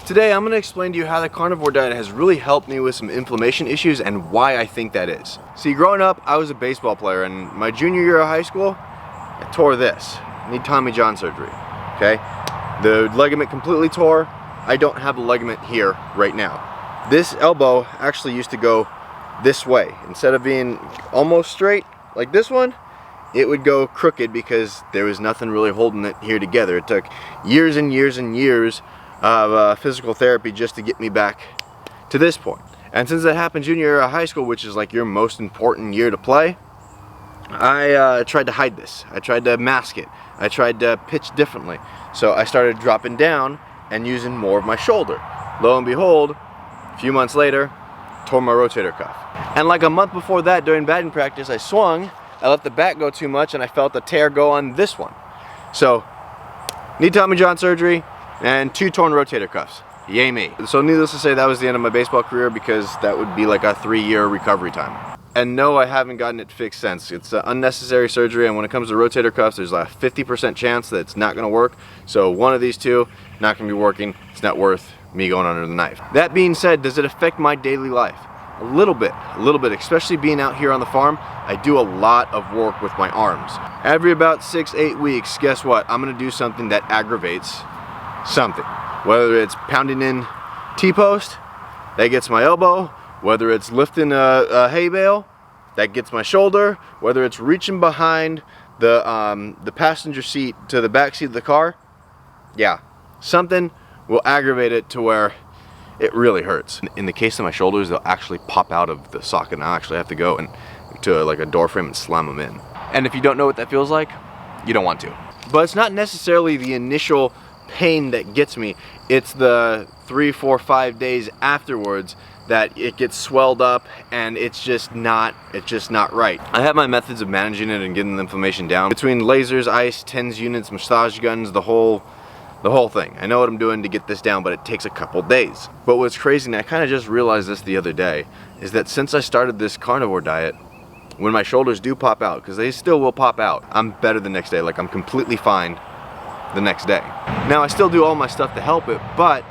Today I'm going to explain to you how the carnivore diet has really helped me with some inflammation issues and why I think that is. See, growing up I was a baseball player, and my junior year of high school I tore this. I need Tommy John surgery. Okay? The ligament completely tore. I don't have a ligament here right now. This elbow actually used to go this way. Instead of being almost straight like this one, it would go crooked because there was nothing really holding it here together. It took years and years and years of physical therapy just to get me back to this point. And since that happened junior year of high school, which is like your most important year to play, I tried to hide this. I tried to mask it. I tried to pitch differently. So I started dropping down and using more of my shoulder. Lo and behold, a few months later, tore my rotator cuff. And like a month before that, during batting practice, I swung, I let the bat go too much, and I felt the tear go on this one. So, need Tommy John surgery and 2 torn rotator cuffs. Yay me. So needless to say, that was the end of my baseball career, because that would be like a 3-year recovery time. And no, I haven't gotten it fixed since. It's an unnecessary surgery, and when it comes to rotator cuffs, there's a 50% chance that it's not going to work. So one of these two, not going to be working. It's not worth me going under the knife. That being said, does it affect my daily life? A little bit, especially being out here on the farm. I do a lot of work with my arms. Every about 6-8 weeks, guess what? I'm going to do something that aggravates something. Whether it's pounding in T-post, that gets my elbow. Whether it's lifting a hay bale, that gets my shoulder. Whether it's reaching behind the passenger seat to the back seat of the car, yeah, something will aggravate it to where it really hurts. In the case of my shoulders, they'll actually pop out of the socket, and I'll actually have to go to like a door frame and slam them in. And if you don't know what that feels like, you don't want to. But it's not necessarily the initial pain that gets me. It's the 3, 4, 5 days afterwards that it gets swelled up, and it's just not right. I have my methods of managing it and getting the inflammation down. Between lasers, ice, TENS units, massage guns, the whole thing. I know what I'm doing to get this down, but it takes a couple days. But what's crazy, and I kind of just realized this the other day, is that since I started this carnivore diet, when my shoulders do pop out, because they still will pop out, I'm better the next day. Like, I'm completely fine the next day. Now, I still do all my stuff to help it, but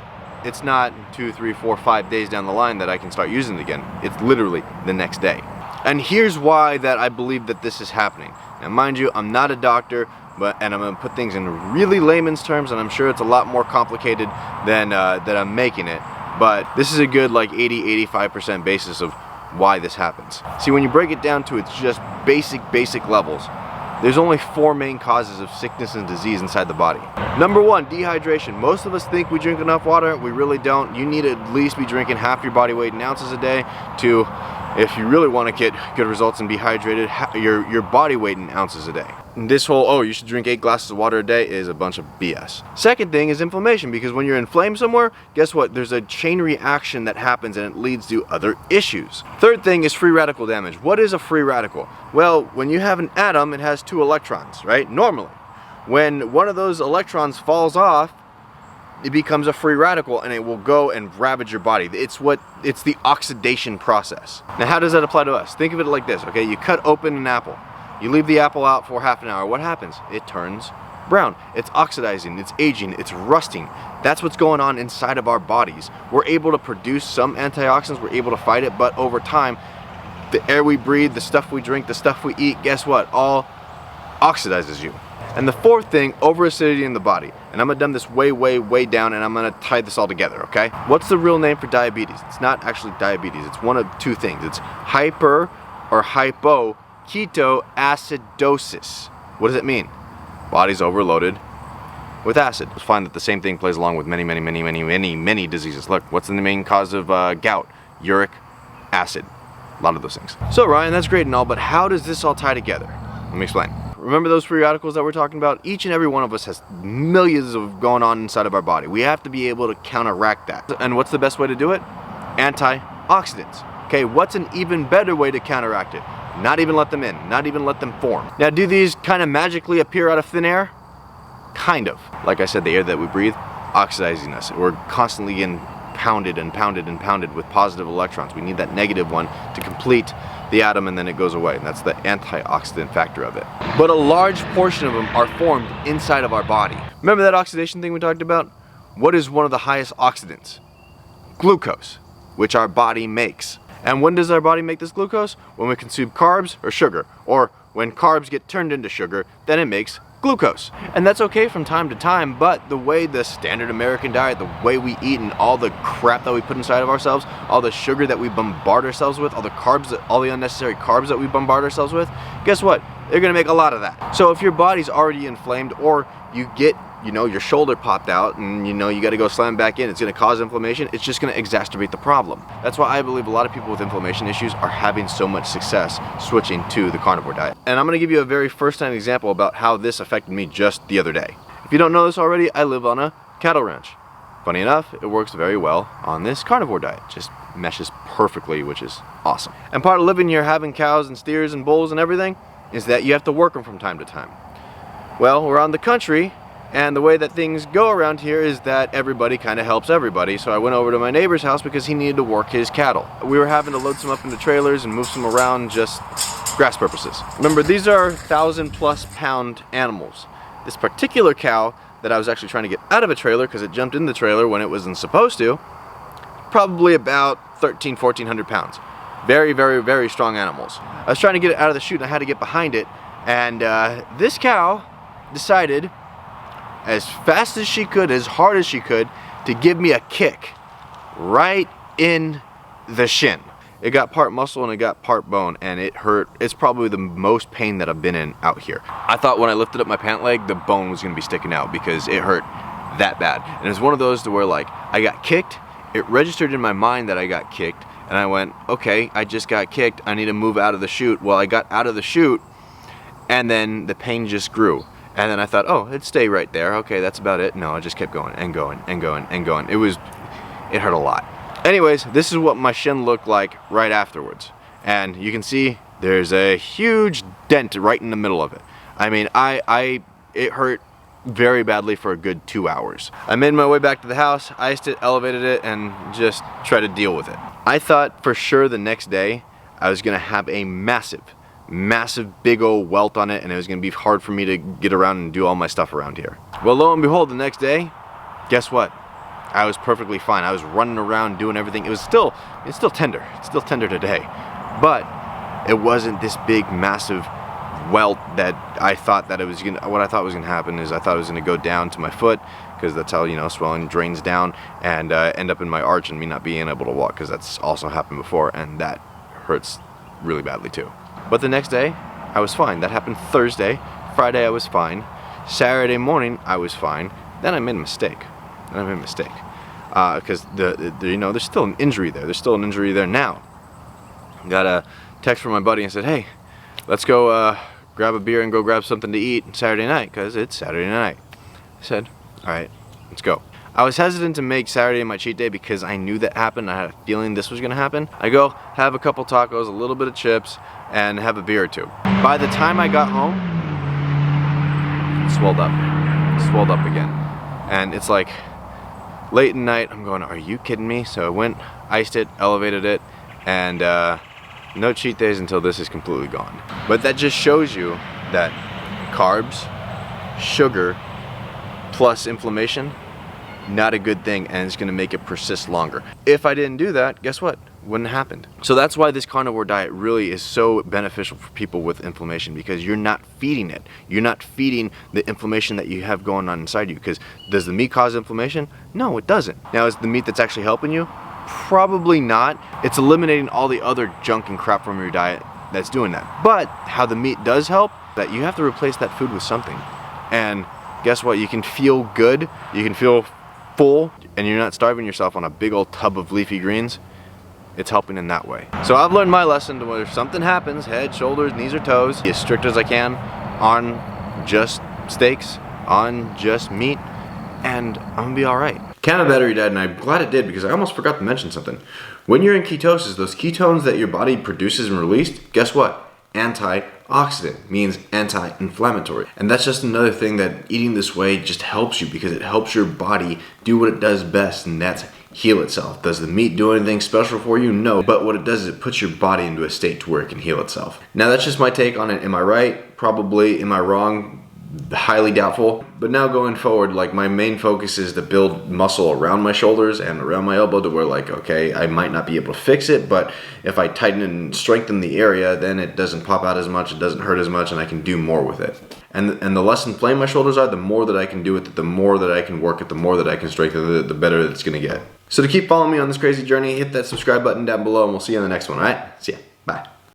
it's not 2, 3, 4, 5 days down the line that I can start using it again. It's literally the next day. And here's why that I believe that this is happening. Now, mind you, I'm not a doctor, and I'm gonna put things in really layman's terms, and I'm sure it's a lot more complicated than that I'm making it. But this is a good like 80-85% basis of why this happens. See, when you break it down to its just basic levels, there's only 4 main causes of sickness and disease inside the body. Number 1, dehydration. Most of us think we drink enough water. We really don't. You need to at least be drinking half your body weight in ounces a day to, if you really want to get good results and be hydrated, your body weight in ounces a day. And this whole, oh, you should drink 8 glasses of water a day is a bunch of BS. Second thing is inflammation, because when you're inflamed somewhere, guess what? There's a chain reaction that happens, and it leads to other issues. Third thing is free radical damage. What is a free radical? Well, when you have an atom, it has 2 electrons, right? Normally. When one of those electrons falls off, it becomes a free radical, and it will go and ravage your body. It's the oxidation process. Now, how does that apply to us? Think of it like this, okay? You cut open an apple. You leave the apple out for half an hour. What happens? It turns brown. It's oxidizing, it's aging, it's rusting. That's what's going on inside of our bodies. We're able to produce some antioxidants, we're able to fight it, but over time, the air we breathe, the stuff we drink, the stuff we eat, guess what? All oxidizes you. And the fourth thing, overacidity in the body. And I'm gonna dumb this way down, and I'm gonna tie this all together, okay? What's the real name for diabetes? It's not actually diabetes. It's one of 2 things. It's hyper or hypo ketoacidosis. What does it mean? Body's overloaded with acid. You'll find that the same thing plays along with many diseases. Look, what's the main cause of gout? Uric acid. A lot of those things. So Ryan, that's great and all, but how does this all tie together? Let me explain. Remember those free radicals that we're talking about? Each and every one of us has millions of going on inside of our body. We have to be able to counteract that. And what's the best way to do it? Antioxidants. Okay, what's an even better way to counteract it? Not even let them in, not even let them form. Now, do these kind of magically appear out of thin air? Kind of. Like I said, the air that we breathe, oxidizing us. We're constantly getting pounded with positive electrons. We need that negative one to complete the atom, and then it goes away. And that's the antioxidant factor of it. But a large portion of them are formed inside of our body. Remember that oxidation thing we talked about? What is one of the highest oxidants? Glucose, which our body makes. And when does our body make this glucose? When we consume carbs or sugar, or when carbs get turned into sugar, then it makes glucose. And that's okay from time to time, but the way the standard American diet, the way we eat, and all the crap that we put inside of ourselves, all the sugar that we bombard ourselves with, all the carbs, all the unnecessary carbs that we bombard ourselves with, guess what? They're gonna make a lot of that. So if your body's already inflamed, or you get, your shoulder popped out and you gotta go slam back in, it's gonna cause inflammation, it's just gonna exacerbate the problem. That's why I believe a lot of people with inflammation issues are having so much success switching to the carnivore diet. And I'm gonna give you a very first-hand example about how this affected me just the other day. If you don't know this already, I live on a cattle ranch. Funny enough, it works very well on this carnivore diet. Just meshes perfectly, which is awesome. And part of living here, having cows and steers and bulls and everything, is that you have to work them from time to time. Well, we're on the country, and the way that things go around here is that everybody kind of helps everybody. So I went over to my neighbor's house because he needed to work his cattle. We were having to load some up into trailers and move some around just grass purposes. Remember, these are 1,000+ pound animals. This particular cow that I was actually trying to get out of a trailer because it jumped in the trailer when it wasn't supposed to, probably about 1,400 pounds. Very, very, very strong animals. I was trying to get it out of the chute and I had to get behind it, and this cow decided, as fast as she could, as hard as she could, to give me a kick right in the shin. It got part muscle and it got part bone, and it hurt. It's probably the most pain that I've been in out here. I thought when I lifted up my pant leg, the bone was gonna be sticking out because it hurt that bad. And it was one of those to where, like, I got kicked, it registered in my mind that I got kicked, and I went, okay, I just got kicked, I need to move out of the chute. Well, I got out of the chute, and then the pain just grew. And then I thought, oh, it'd stay right there. Okay, that's about it. No, I just kept going and going and going and going. It hurt a lot. Anyways, this is what my shin looked like right afterwards. And you can see there's a huge dent right in the middle of it. I mean, it hurt very badly for a good 2 hours. I made my way back to the house, iced it, elevated it, and just tried to deal with it. I thought for sure the next day I was gonna have a massive big old welt on it, and it was gonna be hard for me to get around and do all my stuff around here. Well, lo and behold, the next day, guess what? I was perfectly fine. I was running around doing everything. It's still tender. It's still tender today. But it wasn't this big, massive welt that I thought that it was gonna, what I thought was gonna happen is I thought it was gonna go down to my foot, because that's how, swelling drains down, and end up in my arch and me not being able to walk, because that's also happened before, and that hurts really badly too. But the next day, I was fine. That happened Thursday. Friday, I was fine. Saturday morning, I was fine. Then I made a mistake. Because there's still an injury there. There's still an injury there now. Got a text from my buddy and said, hey, let's go grab a beer and go grab something to eat Saturday night, because it's Saturday night. I said, all right, let's go. I was hesitant to make Saturday my cheat day because I knew that happened. I had a feeling this was gonna happen. I go have a couple tacos, a little bit of chips, and have a beer or two. By the time I got home, it swelled up again. And it's like late at night, I'm going, are you kidding me? So I went, iced it, elevated it, and no cheat days until this is completely gone. But that just shows you that carbs, sugar, plus inflammation, not a good thing, and it's gonna make it persist longer. If I didn't do that, guess what? Wouldn't have happened. So that's why this carnivore diet really is so beneficial for people with inflammation, because you're not feeding it. You're not feeding the inflammation that you have going on inside you, because does the meat cause inflammation? No, it doesn't. Now, is the meat that's actually helping you? Probably not. It's eliminating all the other junk and crap from your diet that's doing that. But how the meat does help, that you have to replace that food with something. And guess what? You can feel good, you can feel full, and you're not starving yourself on a big old tub of leafy greens. It's helping in that way. So I've learned my lesson to where if something happens, head, shoulders, knees, or toes, be as strict as I can on just steaks, on just meat, and I'm gonna be all right. Can a battery died, and I'm glad it did, because I almost forgot to mention something. When you're in ketosis, those ketones that your body produces and released, guess what? Antioxidant, means anti-inflammatory. And that's just another thing that eating this way just helps you, because it helps your body do what it does best, and that's heal itself. Does the meat do anything special for you? No, but what it does is it puts your body into a state to where it can heal itself. Now that's just my take on it. Am I right? Probably. Am I wrong? highly doubtful. But now going forward, like my main focus is to build muscle around my shoulders and around my elbow to where like, okay, I might not be able to fix it, but if I tighten and strengthen the area, then it doesn't pop out as much, it doesn't hurt as much, and I can do more with it. And the less inflamed my shoulders are, the more that I can do with it, the more that I can work it, the more that I can strengthen it, the better it's gonna get. So to keep following me on this crazy journey, hit that subscribe button down below and we'll see you on the next one, all right? See ya, bye.